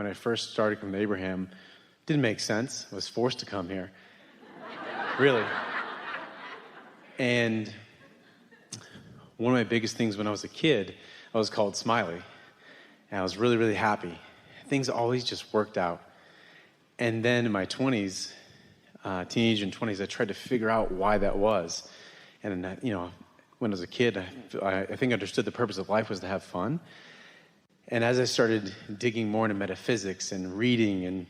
when I first started coming to Abraham, didn't make sense. I was forced to come here. Really. And one of my biggest things when I was a kid, I was called Smiley. And I was really, really happy. Things always just worked out. And then in my 20s, teenage and 20s, I tried to figure out why that was. And, when I was a kid, I think I understood the purpose of life was to have fun. And as I started digging more into metaphysics and reading, and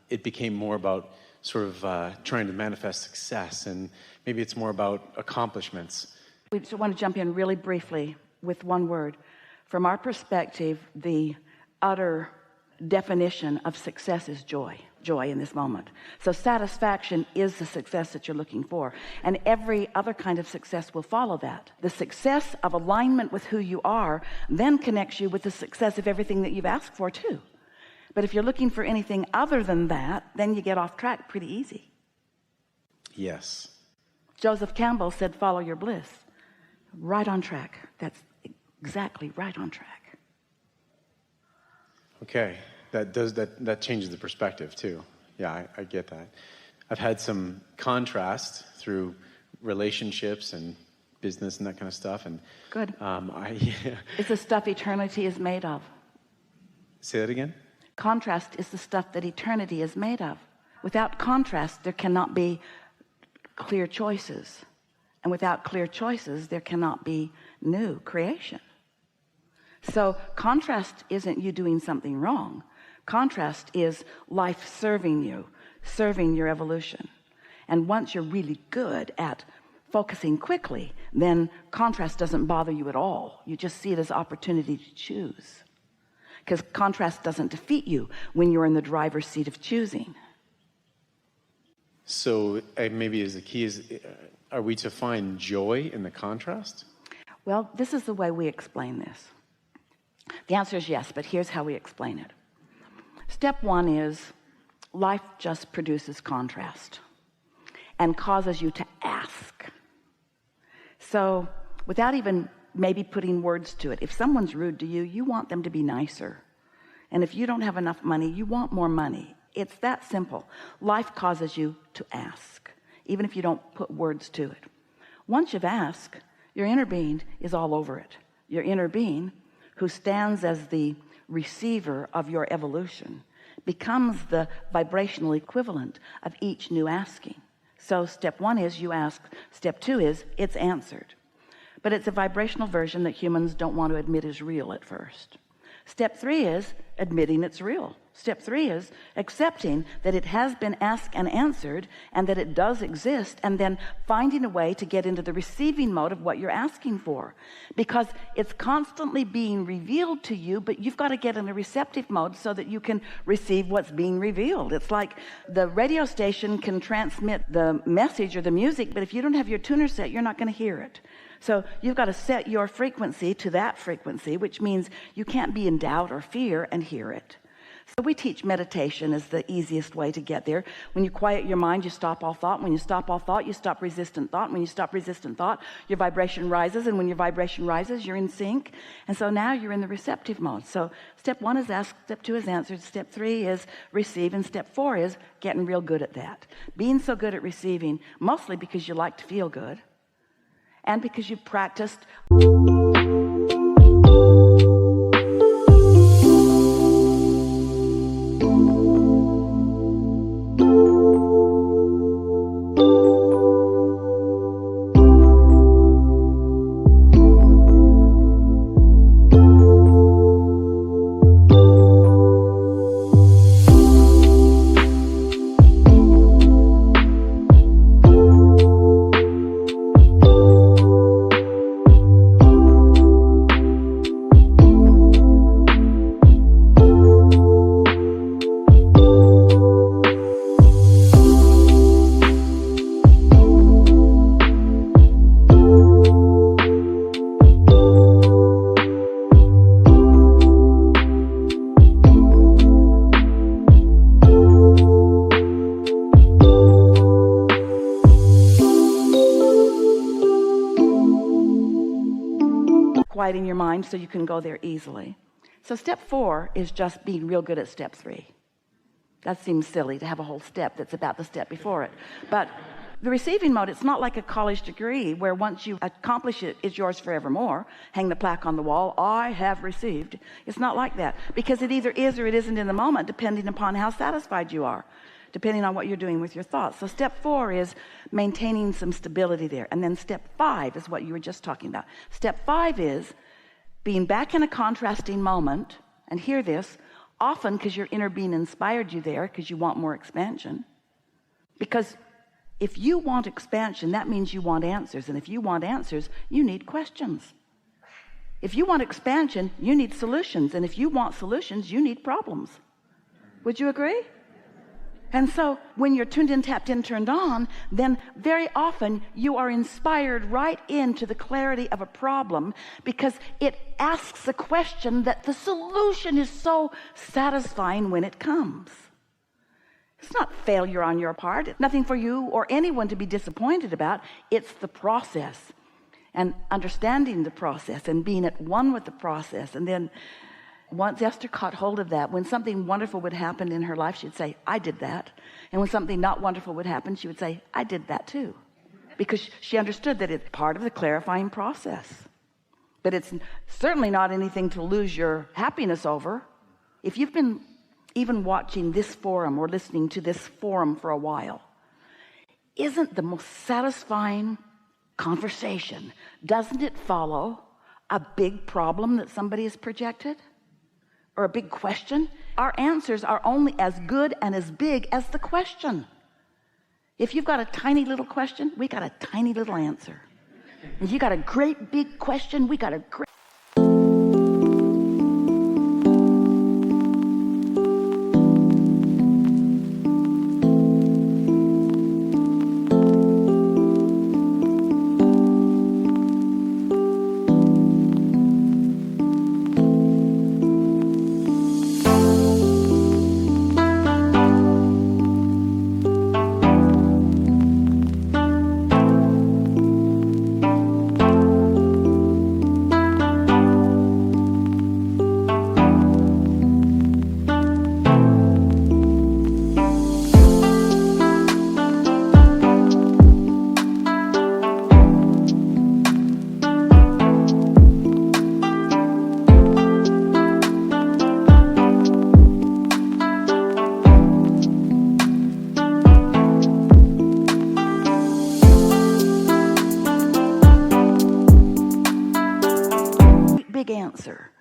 it became more about sort of trying to manifest success, and maybe it's more about accomplishments. We just want to jump in really briefly with one word. From our perspective, the utter definition of success is joy in this moment. So satisfaction is the success that you're looking for, and every other kind of success will follow that. The success of alignment with who you are then connects you with the success of everything that you've asked for too. But if you're looking for anything other than that, then you get off track pretty easy. Yes. Joseph Campbell said, follow your bliss. Right on track. That's exactly right on track. Okay. That changes the perspective too. Yeah, I get that. I've had some contrast through relationships and business and that kind of stuff. And good. It's the stuff eternity is made of. Say that again? Contrast is the stuff that eternity is made of. Without contrast, there cannot be clear choices. And without clear choices, there cannot be new creation. So contrast isn't you doing something wrong. Contrast is life serving you, serving your evolution. And once you're really good at focusing quickly, then contrast doesn't bother you at all. You just see it as opportunity to choose. Because contrast doesn't defeat you when you're in the driver's seat of choosing. So maybe as the key is, are we to find joy in the contrast? Well, this is the way we explain this. The answer is yes, but here's how we explain it. Step one is life just produces contrast and causes you to ask. So without even maybe putting words to it, if someone's rude to you, you want them to be nicer. And if you don't have enough money, you want more money. It's that simple. Life causes you to ask, even if you don't put words to it. Once you've asked, your inner being is all over it. Your inner being, who stands as the receiver of your evolution, becomes the vibrational equivalent of each new asking. So step one is you ask. Step two is it's answered. But it's a vibrational version that humans don't want to admit is real at first. Step three is admitting it's real. Step three is accepting that it has been asked and answered and that it does exist, and then finding a way to get into the receiving mode of what you're asking for, because it's constantly being revealed to you, but you've got to get in a receptive mode so that you can receive what's being revealed. It's like the radio station can transmit the message or the music, but if you don't have your tuner set, you're not going to hear it. So you've got to set your frequency to that frequency, which means you can't be in doubt or fear and hear it. So we teach meditation as the easiest way to get there. When you quiet your mind, you stop all thought. When you stop all thought, you stop resistant thought. When you stop resistant thought, your vibration rises. And when your vibration rises, you're in sync. And so now you're in the receptive mode. So step one is ask, step two is answered, step three is receive, and step four is getting real good at that. Being so good at receiving, mostly because you like to feel good and because you've practiced. Quieting your mind so you can go there easily. So step 4 is just being real good at step 3. That seems silly to have a whole step that's about the step before it. But the receiving mode, it's not like a college degree where once you accomplish it, it's yours forevermore. Hang the plaque on the wall, I have received. It's not like that, because it either is or it isn't in the moment, depending upon how satisfied you are, depending on what you're doing with your thoughts. So step 4 is maintaining some stability there. And then step 5 is what you were just talking about. Step 5 is being back in a contrasting moment, and hear this, often because your inner being inspired you there because you want more expansion. Because if you want expansion, that means you want answers. And if you want answers, you need questions. If you want expansion, you need solutions. And if you want solutions, you need problems. Would you agree? And so when you're tuned in, tapped in, turned on, then very often you are inspired right into the clarity of a problem, because it asks a question that the solution is so satisfying when it comes. It's not failure on your part. It's nothing for you or anyone to be disappointed about. It's the process, and understanding the process and being at one with the process. And then once Esther caught hold of that, when something wonderful would happen in her life, she'd say, I did that. And when something not wonderful would happen, she would say, I did that too. Because she understood that it's part of the clarifying process. But it's certainly not anything to lose your happiness over. If you've been even watching this forum or listening to this forum for a while, isn't the most satisfying conversation, doesn't it follow a big problem that somebody has projected? Or a big question? Our answers are only as good and as big as the question. If you've got a tiny little question, we got a tiny little answer. If you got a great big question, we got a great answer,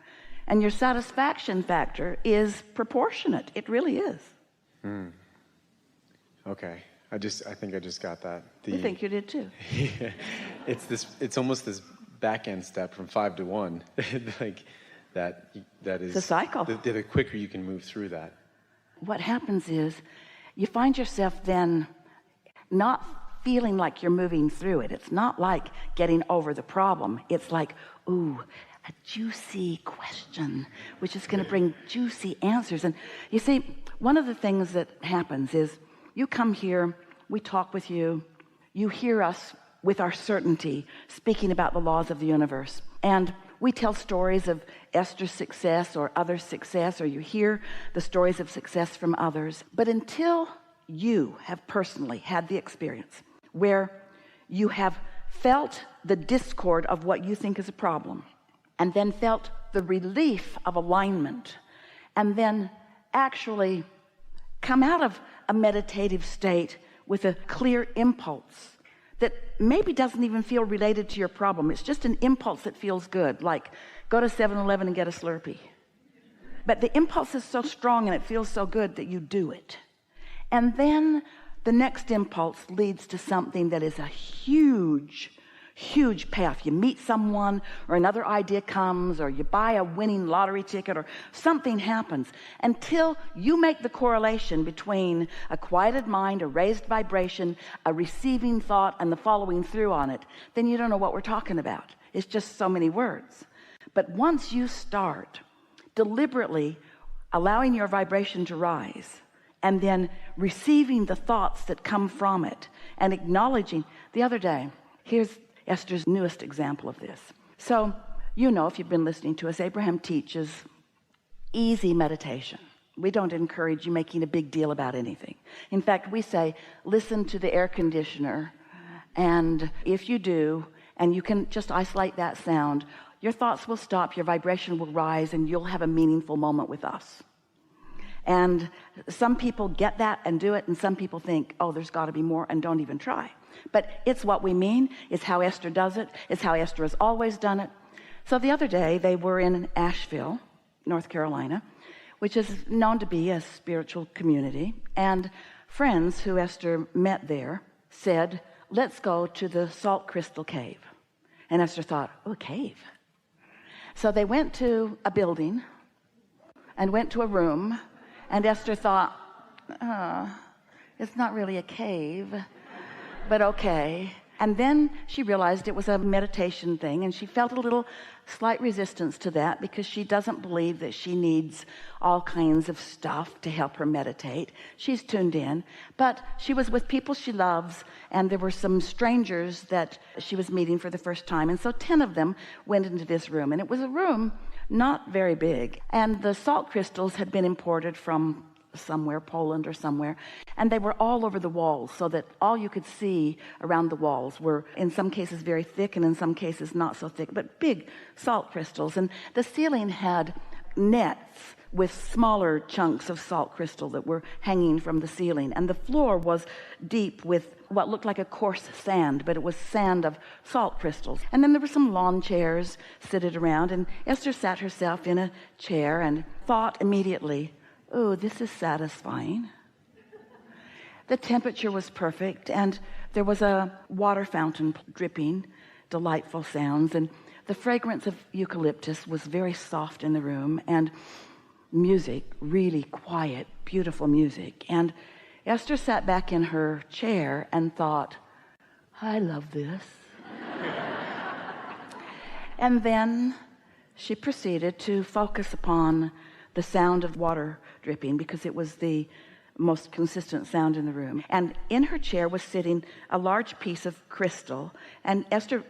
and your satisfaction factor is proportionate. It really is. Okay. I think I just got that. I think you did too. It's almost this back end step from 5 to 1. Like that is it's a cycle. The quicker you can move through that. What happens is you find yourself then not feeling like you're moving through it. It's not like getting over the problem. It's like, ooh, a juicy question, which is going to bring juicy answers. And you see, one of the things that happens is you come here, we talk with you, you hear us with our certainty speaking about the laws of the universe. And we tell stories of Esther's success or others' success, or you hear the stories of success from others. But until you have personally had the experience where you have felt the discord of what you think is a problem, and then felt the relief of alignment, and then actually come out of a meditative state with a clear impulse that maybe doesn't even feel related to your problem. It's just an impulse that feels good, like go to 7-Eleven and get a Slurpee. But the impulse is so strong and it feels so good that you do it. And then the next impulse leads to something that is a huge payoff. You meet someone, or another idea comes, or you buy a winning lottery ticket, or something happens. Until you make the correlation between a quieted mind, a raised vibration, a receiving thought, and the following through on it, then you don't know what we're talking about. It's just so many words. But once you start deliberately allowing your vibration to rise, and then receiving the thoughts that come from it, and acknowledging. The other day, here's Esther's newest example of this. So, you know, if you've been listening to us, Abraham teaches easy meditation. We don't encourage you making a big deal about anything. In fact, we say, listen to the air conditioner, and if you do, and you can just isolate that sound, your thoughts will stop, your vibration will rise, and you'll have a meaningful moment with us. And some people get that and do it, and some people think, oh, there's got to be more, and don't even try. But it's what we mean. It's how Esther does it. It's how Esther has always done it. So the other day, they were in Asheville, North Carolina, which is known to be a spiritual community. And friends who Esther met there said, let's go to the Salt Crystal Cave. And Esther thought, oh, a cave. So they went to a building and went to a room. And Esther thought, it's not really a cave, but okay. And then she realized it was a meditation thing, and she felt a little slight resistance to that because she doesn't believe that she needs all kinds of stuff to help her meditate. She's tuned in, but she was with people she loves, and there were some strangers that she was meeting for the first time. And so 10 of them went into this room, and it was a room not very big. And the salt crystals had been imported from somewhere, Poland or somewhere, and they were all over the walls, so that all you could see around the walls were in some cases very thick and in some cases not so thick, but big salt crystals. And the ceiling had nets with smaller chunks of salt crystal that were hanging from the ceiling, and the floor was deep with what looked like a coarse sand, but it was sand of salt crystals. And then there were some lawn chairs seated around, and Esther sat herself in a chair and thought immediately, oh, this is satisfying. The temperature was perfect, and there was a water fountain dripping, delightful sounds, and the fragrance of eucalyptus was very soft in the room, and music, really quiet, beautiful music. And Esther sat back in her chair and thought, I love this. And then she proceeded to focus upon the sound of water dripping, because it was the most consistent sound in the room. And in her chair was sitting a large piece of crystal, and Esther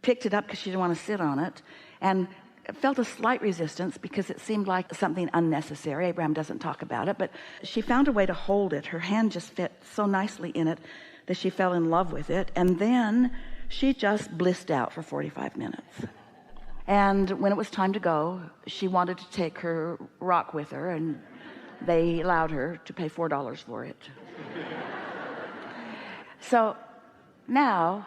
picked it up because she didn't want to sit on it, and felt a slight resistance because it seemed like something unnecessary. Abraham doesn't talk about it, but she found a way to hold it. Her hand just fit so nicely in it that she fell in love with it, and then she just blissed out for 45 minutes. And when it was time to go, she wanted to take her rock with her, and they allowed her to pay $4 for it. So now,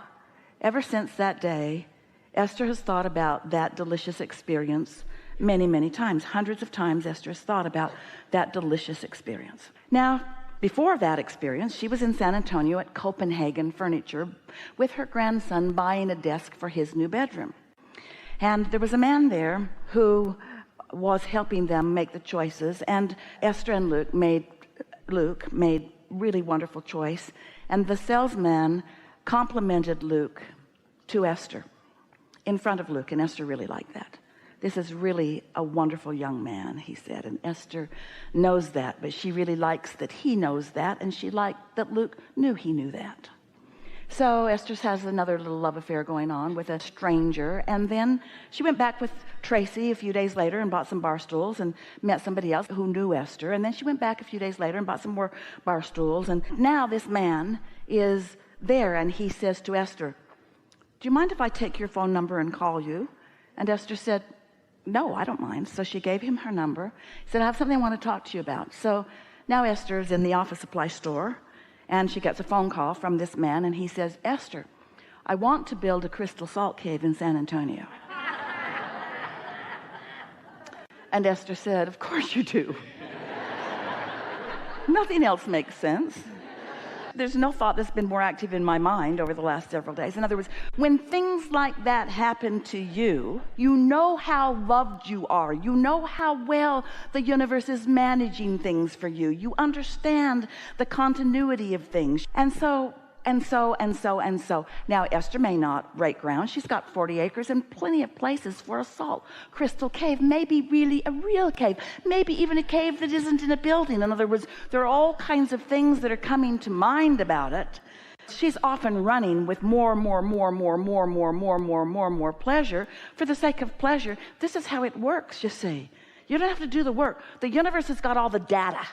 ever since that day, Esther has thought about that delicious experience many, many times. Hundreds of times Esther has thought about that delicious experience. Now, before that experience, she was in San Antonio at Copenhagen Furniture with her grandson buying a desk for his new bedroom. And there was a man there who was helping them make the choices, and Esther and Luke made really wonderful choice, and the salesman complimented Luke to Esther in front of Luke, and Esther really liked that. This is really a wonderful young man, he said, and Esther knows that, but she really likes that he knows that, and she liked that Luke knew he knew that. So Esther has another little love affair going on with a stranger, and then she went back with Tracy a few days later and bought some bar stools and met somebody else who knew Esther, and then she went back a few days later and bought some more bar stools, and now this man is there, and he says to Esther, do you mind if I take your phone number and call you? And Esther said, no, I don't mind. So she gave him her number. He said, I have something I want to talk to you about. So now Esther is in the office supply store, and she gets a phone call from this man, and he says, Esther, I want to build a crystal salt cave in San Antonio. And Esther said, of course you do. Nothing else makes sense. There's no thought that's been more active in my mind over the last several days. In other words, when things like that happen to you, you know how loved you are. You know how well the universe is managing things for you. You understand the continuity of things. And so. Now, Esther may not break ground. She's got 40 acres and plenty of places for a salt crystal cave, maybe really a real cave, maybe even a cave that isn't in a building. In other words, there are all kinds of things that are coming to mind about it. She's often running with more pleasure for the sake of pleasure. This is how it works, you see. You don't have to do the work. The universe has got all the data.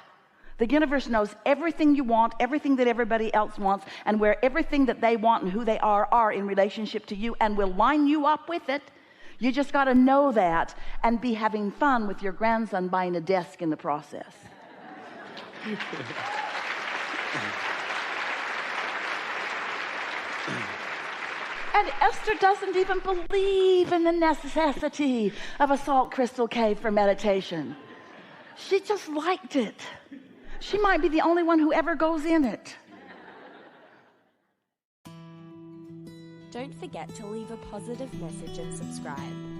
The universe knows everything you want, everything that everybody else wants, and where everything that they want and who they are in relationship to you, and will line you up with it. You just got to know that and be having fun with your grandson buying a desk in the process. And Esther doesn't even believe in the necessity of a salt crystal cave for meditation. She just liked it. She might be the only one who ever goes in it. Don't forget to leave a positive message and subscribe.